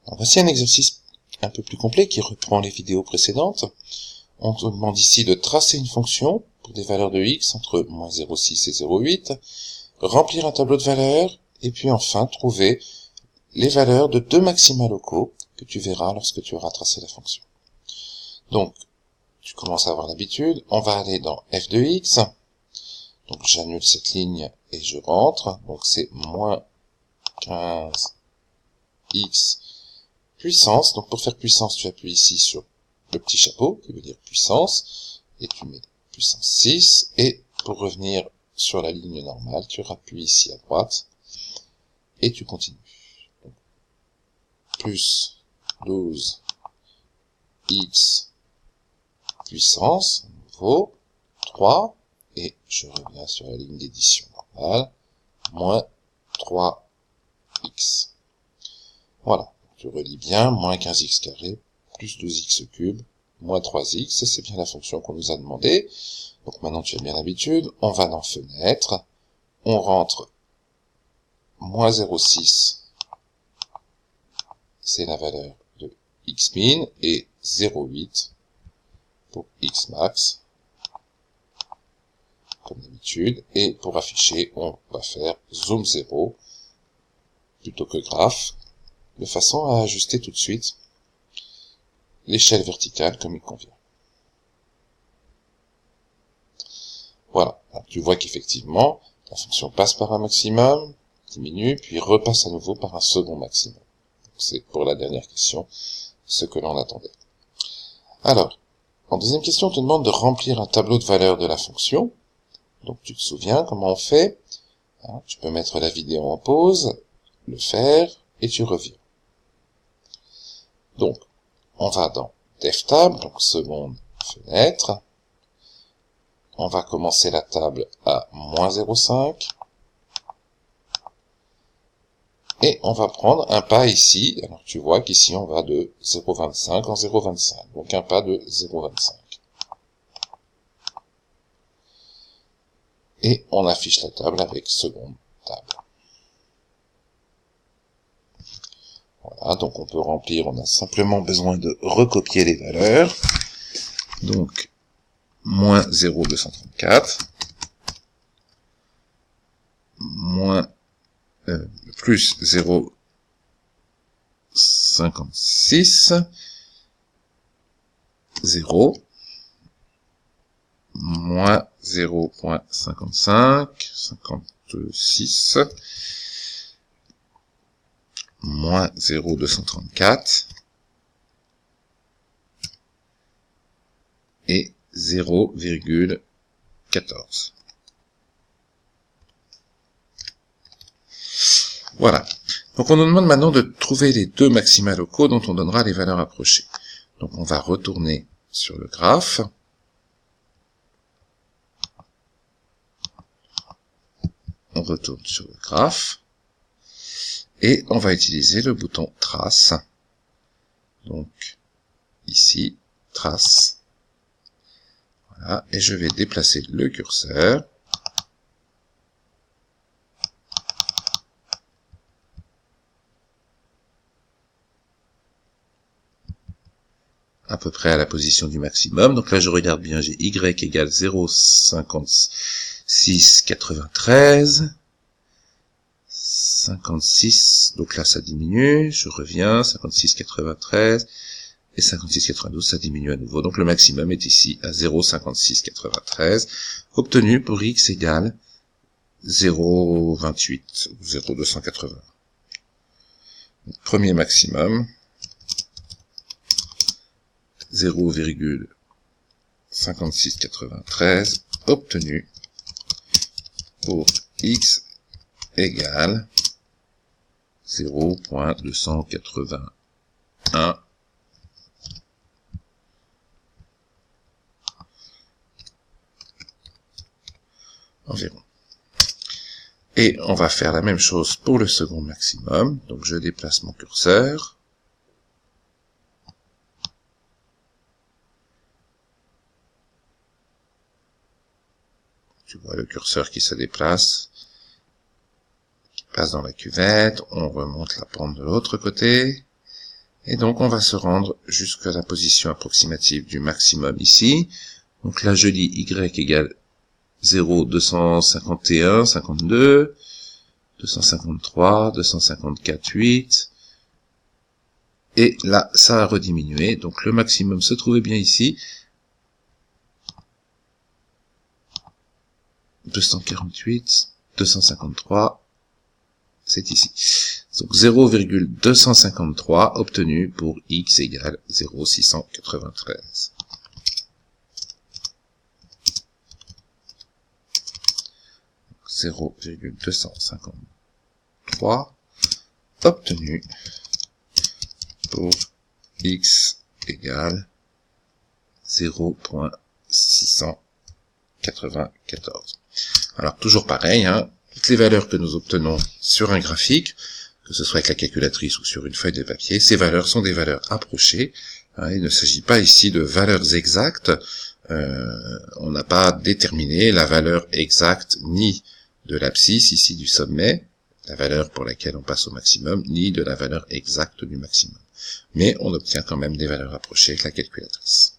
Alors, voici un exercice un peu plus complet qui reprend les vidéos précédentes. On te demande ici de tracer une fonction pour des valeurs de x entre moins 0,6 et 0,8, remplir un tableau de valeurs, et puis enfin trouver les valeurs de deux maxima locaux que tu verras lorsque tu auras tracé la fonction. Donc, tu commences à avoir l'habitude, on va aller dans f de x, donc j'annule cette ligne et je rentre, donc c'est moins 15x puissance, donc pour faire puissance, tu appuies ici sur le petit chapeau, qui veut dire puissance, et tu mets puissance 6, et pour revenir sur la ligne normale, tu rappuies ici à droite, et tu continues. Donc, plus 12x puissance, nouveau, 3, et je reviens sur la ligne d'édition normale, moins 3x. Voilà, tu relis bien, moins 15x carré, plus 12x cube, moins 3x, et c'est bien la fonction qu'on nous a demandé. Donc maintenant tu as bien l'habitude, on va dans fenêtre, on rentre moins 0,6, c'est la valeur de x min, et 0,8 pour x max, comme d'habitude, et pour afficher, on va faire zoom 0, plutôt que graphe, de façon à ajuster tout de suite l'échelle verticale comme il convient. Voilà, alors, tu vois qu'effectivement, la fonction passe par un maximum, diminue, puis repasse à nouveau par un second maximum. C'est pour la dernière question ce que l'on attendait. Alors, en deuxième question, on te demande de remplir un tableau de valeurs de la fonction. Donc tu te souviens comment on fait. Hein, tu peux mettre la vidéo en pause, le faire, et tu reviens. Donc, on va dans DevTab, donc seconde fenêtre. On va commencer la table à moins 0,5. Et on va prendre un pas ici. Alors tu vois qu'ici on va de 0,25 en 0,25. Donc un pas de 0,25. Et on affiche la table avec seconde table. Voilà, donc on peut remplir, on a simplement besoin de recopier les valeurs. Donc, moins 0,234, moins, plus 0,56, 0, moins 0,55, 56, moins 0,234, et 0,14. Voilà. Donc on nous demande maintenant de trouver les deux maxima locaux dont on donnera les valeurs approchées. Donc on va retourner sur le graphe. On retourne sur le graphe. Et on va utiliser le bouton trace. Donc ici, trace. Voilà. Et je vais déplacer le curseur. À peu près à la position du maximum. Donc là, je regarde bien, j'ai y égale 0,5693. 56, donc là, ça diminue. Je reviens, 56,93. Et 56,92, ça diminue à nouveau. Donc le maximum est ici à 0,5693, obtenu pour x égale 0,28 ou 0,280. Premier maximum, 0,5693, obtenu pour x égale 0,281 environ. Et on va faire la même chose pour le second maximum. Donc je déplace mon curseur. Tu vois le curseur qui se déplace, qui passe dans la cuvette. On remonte la pente de l'autre côté. Et donc, on va se rendre jusqu'à la position approximative du maximum ici. Donc là, je dis y égale 0, 251, 52, 253, 254, 8. Et là, ça a rediminué. Donc le maximum se trouvait bien ici. 248, 253, c'est ici. Donc 0,253 obtenu pour x égale 0,693. Donc 0,253 obtenu pour x égale 0,694. Alors toujours pareil, hein, toutes les valeurs que nous obtenons sur un graphique, que ce soit avec la calculatrice ou sur une feuille de papier, ces valeurs sont des valeurs approchées. Hein, il ne s'agit pas ici de valeurs exactes. On n'a pas déterminé la valeur exacte ni de l'abscisse, ici du sommet, la valeur pour laquelle on passe au maximum, ni de la valeur exacte du maximum. Mais on obtient quand même des valeurs approchées avec la calculatrice.